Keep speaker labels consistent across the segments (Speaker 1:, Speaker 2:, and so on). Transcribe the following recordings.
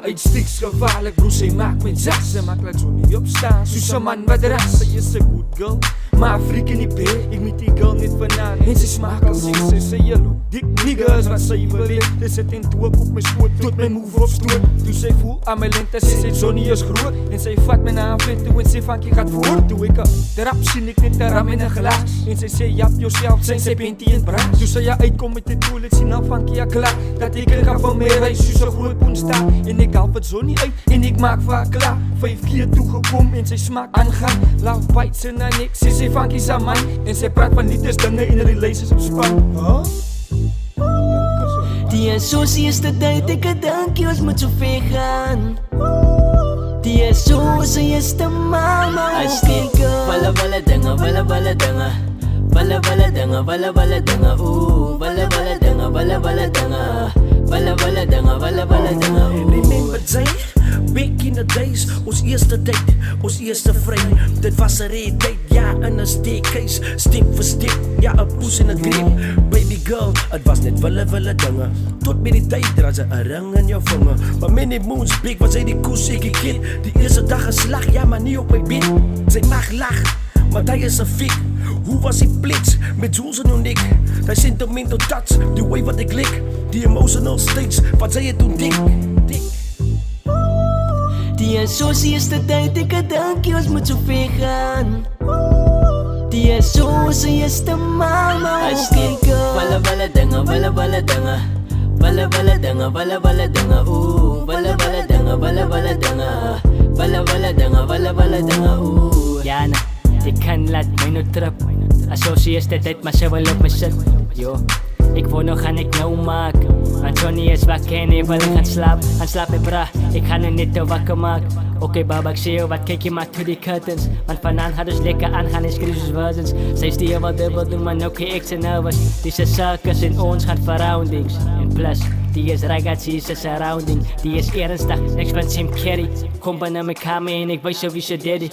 Speaker 1: Uitstiks gevaarlijk, broer, zij maakt met zas. Ze maakt laat zo niet opstaan, Suze man wat ras. Ze is een good girl, maar freaking niet beer. Ik meet die girl niet vanaan en ze smaakt als ik. Ze zei je look dik niggas, wat zij wil leer. Ze zit in toek op mijn schoot, doet mijn move op stoot. Toen zij voel aan mijn lente, ze zei Johnny is groot. En zij vat me naar een vent toe en ze funky gaat voor. Toen ik de rap zie ik net de ram in een glas. En ze zei jap jezelf, zijn zij pintie in braas. Toen zij uitkom met de doel, het zien al funky ja klaar. Dat ik er ga van mij reis, Suze groot poen staan. En ik haal het zo niet uit en ik maak vaak klaar. 5 keer toegekomen en zij smaakt aangaan. Love bites en dan niks, ze zei funky's aan mij. En zij praat van niet eens dingen in een relationship span.
Speaker 2: Die is zo is de tijd, ik denk je moet zo ver gaan. Die is zo, ze is de mama. Hartstikke Walla dingen, walla dingen. Walla dingen, walla dingen. Oeh, walla dingen, walla dingen. Walla dingen, oeh.
Speaker 3: Remember Jay, back in the days. Ons eerste date, ons eerste vrij. Dit was een red date, ja, in een staircase. Stip voor stip, ja, een poes in een grip. Baby girl, het was net wille dingen. Tot met die tijd draait ze een ring in jouw vinger. Maar many moons big was zij die koes, ik kind. Die eerste dag een slag, ja, maar niet op mijn bed. Zij mag lachen, maar hij is een fik. Hoe was die blitz met Jules en ik? Hij sentimental touch, the way wat ik lik. Die emotional stage, wat zei je toen dik?
Speaker 2: Die is zo is de tijd, ik denk je moet zo ver gaan. Die is zo, ze is de mama. Hartstikke Walla dingen, walla dingen. Walla dingen, walla dingen. Oeh, walla dingen, walla dingen. Walla dingen, oeh.
Speaker 4: Jana, ik kan laat mij nog trap. Associë is de tijd, maar ze wil op me zit. Yo, ik wil nog gaan ik nou maken. Want Johnny is wakker en hij wil gaan slapen. Gaan slapen bra, ik ga nu niet te wakker maken. Oké baba, ik zie je wat, kijk je maar to die curtains. Want vanavond gaat dus lekker aangaan in crisis versions. Zij is die wat dubbel doen, maar oké, ik zijn nervous. Die is circus in ons gaat surroundings. En plus, die is ragazzi, is een surrounding. Die is ernstig, niks van Tim Carrey. Kom bij mijn kamer en ik weet zo wie ze daddy.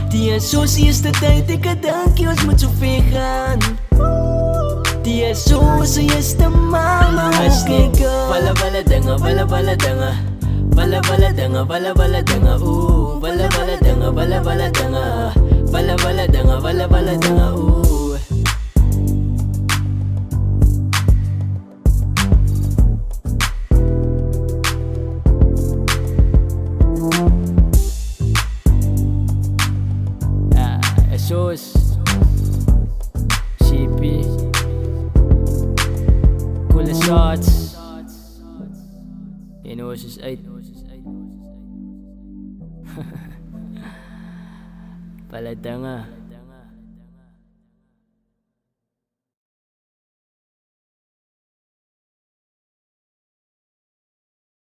Speaker 2: Die is zo is de tijd, ik denk je moet zo ver gaan. Die is zo, ze is de mama. Hartstikke
Speaker 4: Walla dingen, walla dingen. Walla dingen, walla dingen. Oeh, walla dingen, walla dingen. Walla dingen, walla dingen. Oeh. Sos, CP, coole shots. En ons is uit. Pala dingen.